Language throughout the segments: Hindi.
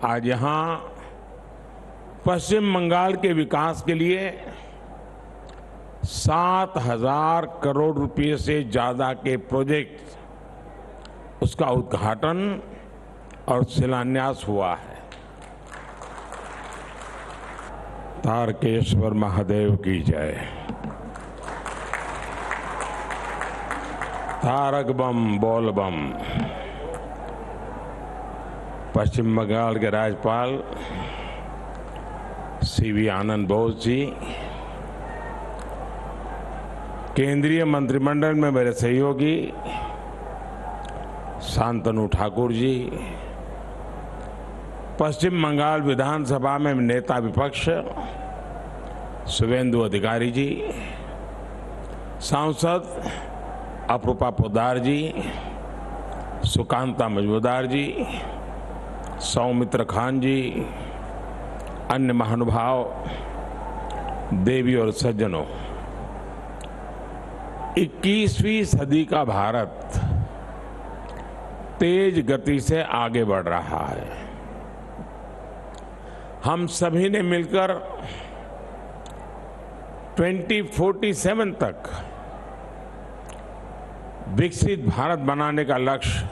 आज यहां पश्चिम बंगाल के विकास के लिए 7,000 करोड़ रुपए से ज्यादा के प्रोजेक्ट उसका उद्घाटन और शिलान्यास हुआ है। तारकेश्वर महादेव की जय। तारक बम बोल बम। पश्चिम बंगाल के राज्यपाल सीवी आनंद बोस जी, केंद्रीय मंत्रिमंडल में मेरे सहयोगी शांतनु ठाकुर जी, पश्चिम बंगाल विधानसभा में नेता विपक्ष शुभेंदु अधिकारी जी, सांसद अपूर्वा पोद्दार जी, सुकांता मजूमदार जी, सौमित्र खान जी, अन्य महानुभाव, देवी और सज्जनों, 21वीं सदी का भारत तेज गति से आगे बढ़ रहा है। हम सभी ने मिलकर 2047 तक विकसित भारत बनाने का लक्ष्य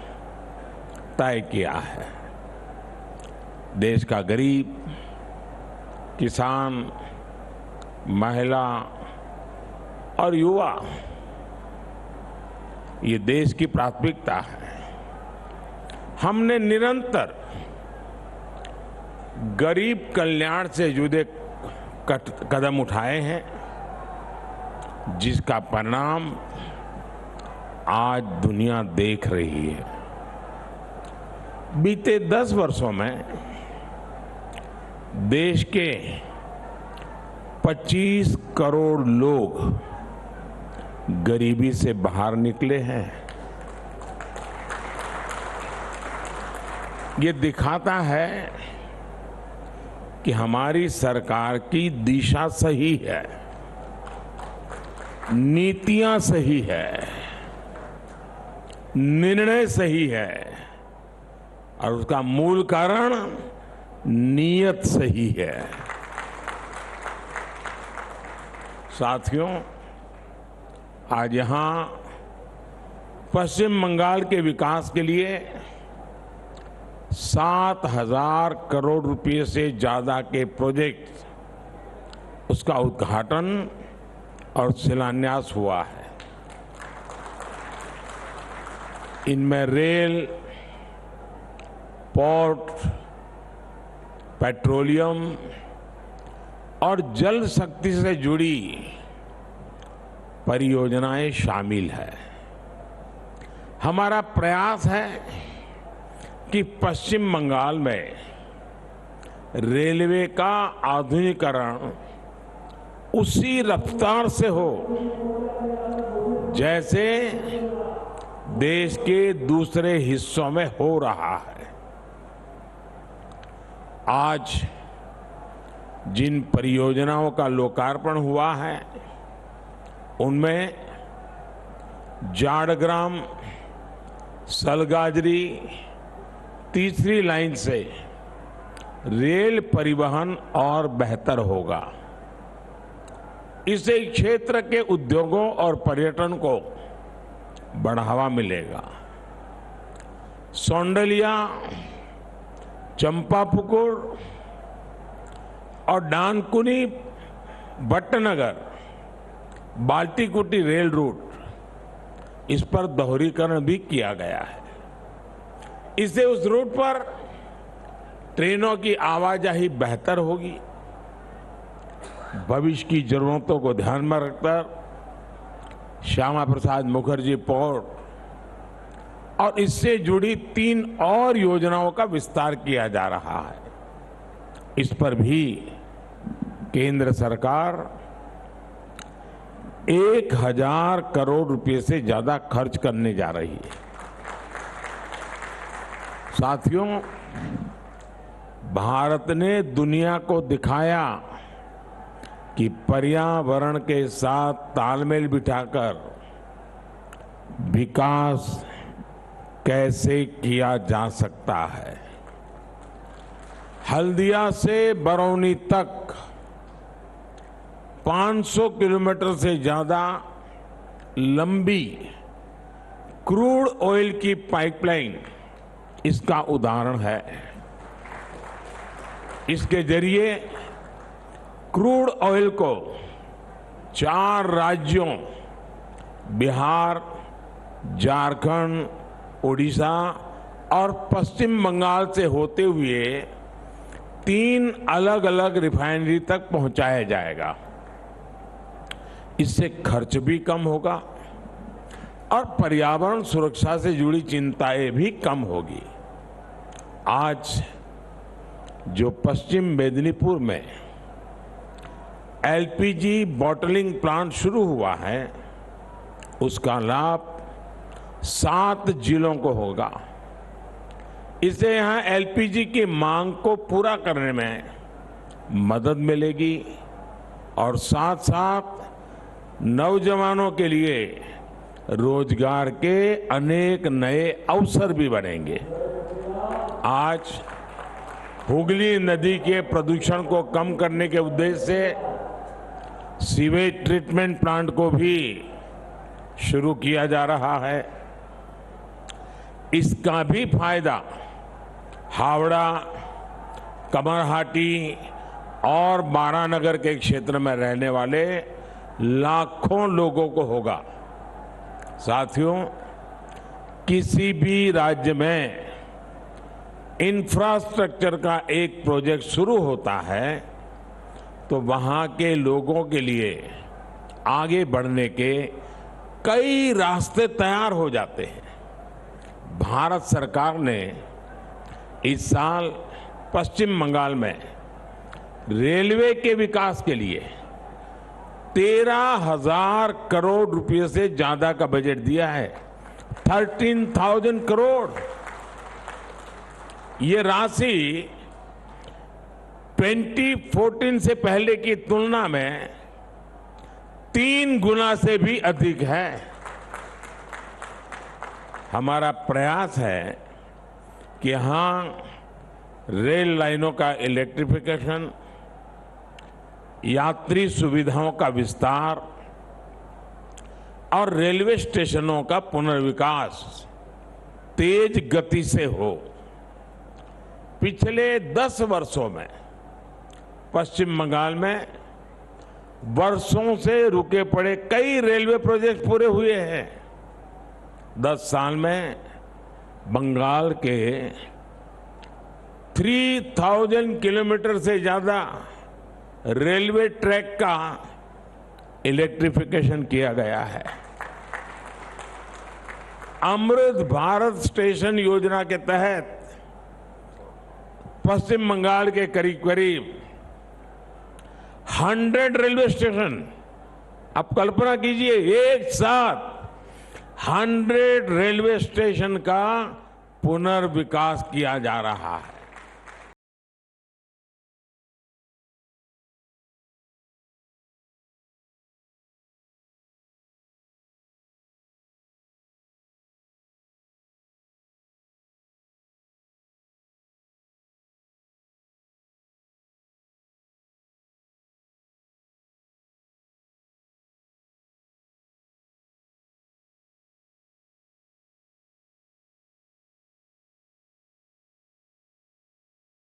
तय किया है। देश का गरीब, किसान, महिला और युवा ये देश की प्राथमिकता है। हमने निरंतर गरीब कल्याण से जुड़े कदम उठाए हैं, जिसका परिणाम आज दुनिया देख रही है। बीते 10 वर्षों में देश के 25 करोड़ लोग गरीबी से बाहर निकले हैं। ये दिखाता है कि हमारी सरकार की दिशा सही है, नीतियां सही है, निर्णय सही है और उसका मूल कारण नीयत सही है। साथियों, आज यहां पश्चिम बंगाल के विकास के लिए 7,000 करोड़ रुपए से ज्यादा के प्रोजेक्ट उसका उद्घाटन और शिलान्यास हुआ है। इनमें रेल, पोर्ट, पेट्रोलियम और जल शक्ति से जुड़ी परियोजनाएं शामिल है। हमारा प्रयास है कि पश्चिम बंगाल में रेलवे का आधुनिकीकरण उसी रफ्तार से हो जैसे देश के दूसरे हिस्सों में हो रहा है। आज जिन परियोजनाओं का लोकार्पण हुआ है उनमें जाड़ग्राम सलगाजरी तीसरी लाइन से रेल परिवहन और बेहतर होगा। इससे क्षेत्र के उद्योगों और पर्यटन को बढ़ावा मिलेगा। सौंडलिया, चंपापुकुर और डानकुनी भट्टनगर बाल्टीकुटी रेल रूट, इस पर दोहरीकरण भी किया गया है। इससे उस रूट पर ट्रेनों की आवाजाही बेहतर होगी। भविष्य की जरूरतों को ध्यान में रखकर श्यामा प्रसाद मुखर्जी पोर्ट और इससे जुड़ी 3 और योजनाओं का विस्तार किया जा रहा है। इस पर भी केंद्र सरकार 1,000 करोड़ रुपए से ज्यादा खर्च करने जा रही है। साथियों, भारत ने दुनिया को दिखाया कि पर्यावरण के साथ तालमेल बिठाकर विकास कैसे किया जा सकता है। हल्दिया से बरौनी तक 500 किलोमीटर से ज्यादा लंबी क्रूड ऑयल की पाइपलाइन इसका उदाहरण है। इसके जरिए क्रूड ऑयल को 4 राज्यों बिहार, झारखंड, ओडिशा और पश्चिम बंगाल से होते हुए 3 अलग अलग रिफाइनरी तक पहुंचाया जाएगा। इससे खर्च भी कम होगा और पर्यावरण सुरक्षा से जुड़ी चिंताएं भी कम होगी। आज जो पश्चिम मेदिनीपुर में एलपीजी बॉटलिंग प्लांट शुरू हुआ है, उसका लाभ 7 जिलों को होगा। इससे यहां एलपीजी की मांग को पूरा करने में मदद मिलेगी और साथ साथ नौजवानों के लिए रोजगार के अनेक नए अवसर भी बनेंगे। आज हुगली नदी के प्रदूषण को कम करने के उद्देश्य से सीवेज ट्रीटमेंट प्लांट को भी शुरू किया जा रहा है। इसका भी फायदा हावड़ा, कमरहाटी और बारानगर के क्षेत्र में रहने वाले लाखों लोगों को होगा। साथियों, किसी भी राज्य में इंफ्रास्ट्रक्चर का एक प्रोजेक्ट शुरू होता है तो वहां के लोगों के लिए आगे बढ़ने के कई रास्ते तैयार हो जाते हैं। भारत सरकार ने इस साल पश्चिम बंगाल में रेलवे के विकास के लिए 13,000 करोड़ रुपए से ज्यादा का बजट दिया है। 13,000 करोड़। ये राशि 2014 से पहले की तुलना में 3 गुना से भी अधिक है। हमारा प्रयास है कि यहां रेल लाइनों का इलेक्ट्रिफिकेशन, यात्री सुविधाओं का विस्तार और रेलवे स्टेशनों का पुनर्विकास तेज गति से हो। पिछले 10 वर्षों में पश्चिम बंगाल में वर्षों से रुके पड़े कई रेलवे प्रोजेक्ट पूरे हुए हैं। 10 साल में बंगाल के 3,000 किलोमीटर से ज्यादा रेलवे ट्रैक का इलेक्ट्रिफिकेशन किया गया है। अमृत भारत स्टेशन योजना के तहत पश्चिम बंगाल के करीब करीब 100 रेलवे स्टेशन, आप कल्पना कीजिए, एक साथ 100 रेलवे स्टेशन का पुनर्विकास किया जा रहा है।